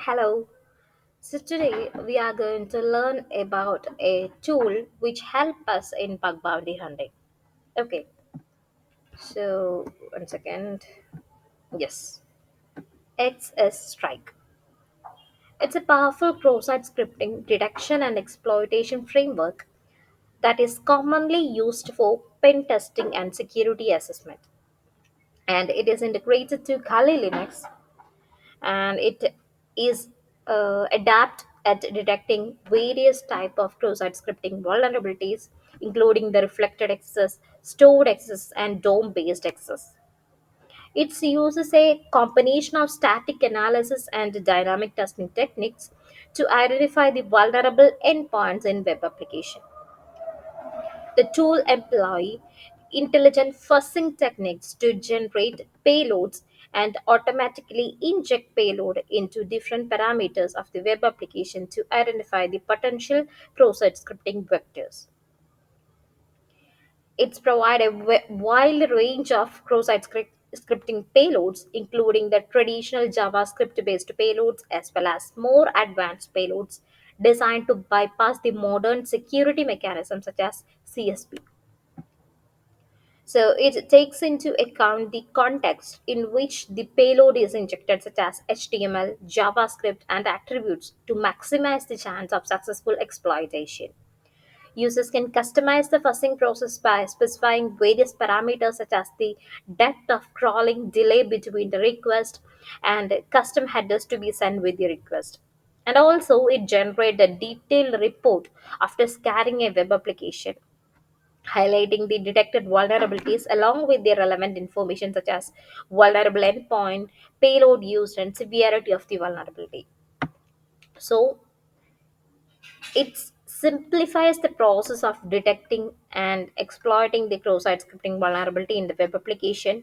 Hello. So today we are going to learn about a tool which help us in bug bounty hunting. Okay. So one second. Yes. XSStrike. It's a powerful cross-site scripting detection and exploitation framework that is commonly used for pen testing and security assessment. And it is integrated to Kali Linux, and it is adapt at detecting various type of cross-site scripting vulnerabilities, including the reflected access, stored access, and dom-based access. It uses a combination of static analysis and dynamic testing techniques to identify the vulnerable endpoints in web application. The tool employ intelligent fuzzing techniques to generate payloads and automatically inject payload into different parameters of the web application to identify the potential cross-site scripting vectors. It's provide a wide range of cross-site scripting payloads, including the traditional JavaScript-based payloads as well as more advanced payloads designed to bypass the modern security mechanisms such as CSP. So it takes into account the context in which the payload is injected, such as HTML, JavaScript, and attributes, to maximize the chance of successful exploitation. Users can customize the fuzzing process by specifying various parameters such as the depth of crawling, delay between the request, and custom headers to be sent with the request. And also, it generates a detailed report after scanning a web application, highlighting the detected vulnerabilities along with the relevant information such as vulnerable endpoint, payload used, and severity of the vulnerability. So it simplifies the process of detecting and exploiting the cross-site scripting vulnerability in the web application,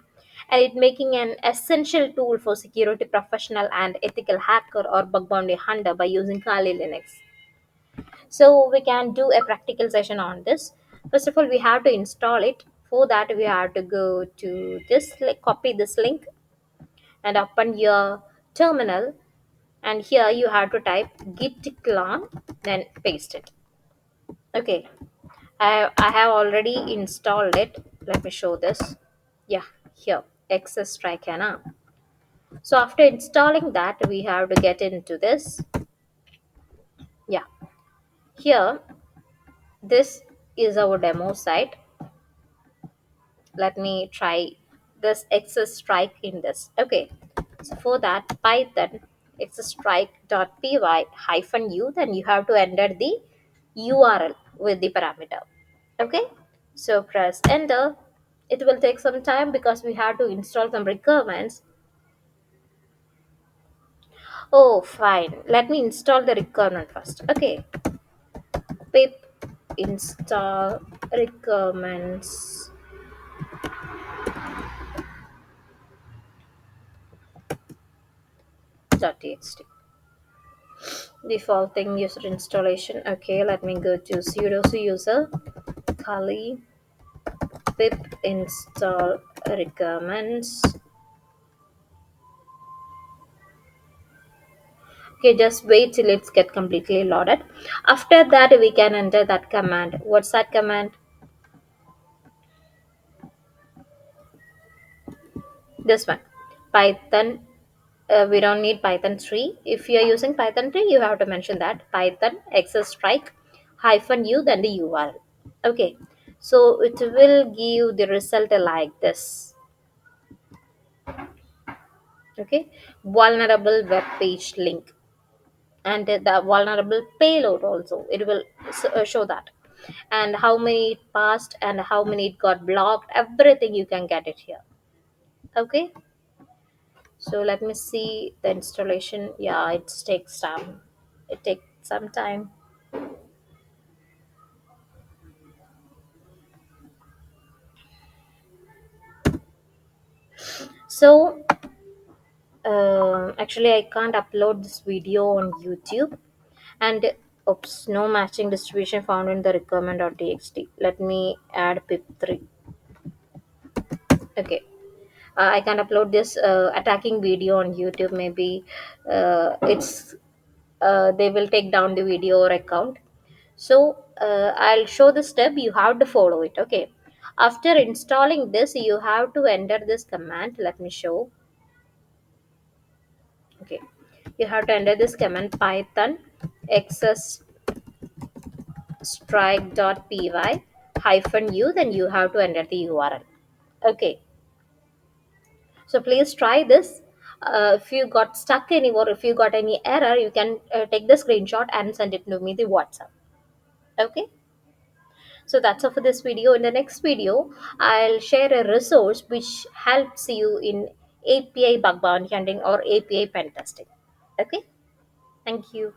and it making an essential tool for security professional and ethical hacker or bug bounty hunter by using Kali Linux. So we can do a practical session on this. First of all, we have to install it. For that, we have to go to this, copy this link and open your terminal. And here you have to type git clone, then paste it. Okay, I have already installed it. Let me show this. Yeah, here, XSStrike. So after installing that, we have to get into this. Yeah, here, this is our demo site. Let me try this XS strike in this. Okay, so for that, Python xstrike.py hyphen u, then you have to enter the URL with the parameter. Okay, so press enter. It will take some time because we have to install some requirements. Oh, fine. Let me install the requirement first. Okay, pip install requirements. .txt. Defaulting user installation. Okay, let me go to sudo user kali pip install requirements. Okay, just wait till it's get completely loaded. After that, we can enter that command. What's that command? This one, Python. We don't need Python 3. If you are using Python 3, you have to mention that Python XStrike hyphen u, then the URL. Okay, so it will give the result like this. Okay, vulnerable web page link, and the vulnerable payload also it will show that, and how many it passed and how many it got blocked, everything you can get it here. Okay, so let me see the installation. Yeah, it takes time. It takes some time. So actually I can't upload this video on YouTube, and oops, no matching distribution found in the requirement.txt. Let me add pip3. Okay, I can upload this attacking video on YouTube. Maybe it's they will take down the video or account. So I'll show the step. You have to follow it. Okay. After installing this, you have to enter this command. Let me show. Okay. You have to enter this command python xsstrike.py -u. Then you have to enter the URL. Okay. So please try this. If you got stuck anywhere, if you got any error, you can take the screenshot and send it to me the WhatsApp. Okay. So that's all for this video. In the next video, I'll share a resource which helps you in API bug bounty hunting or API pen testing. Okay. Thank you.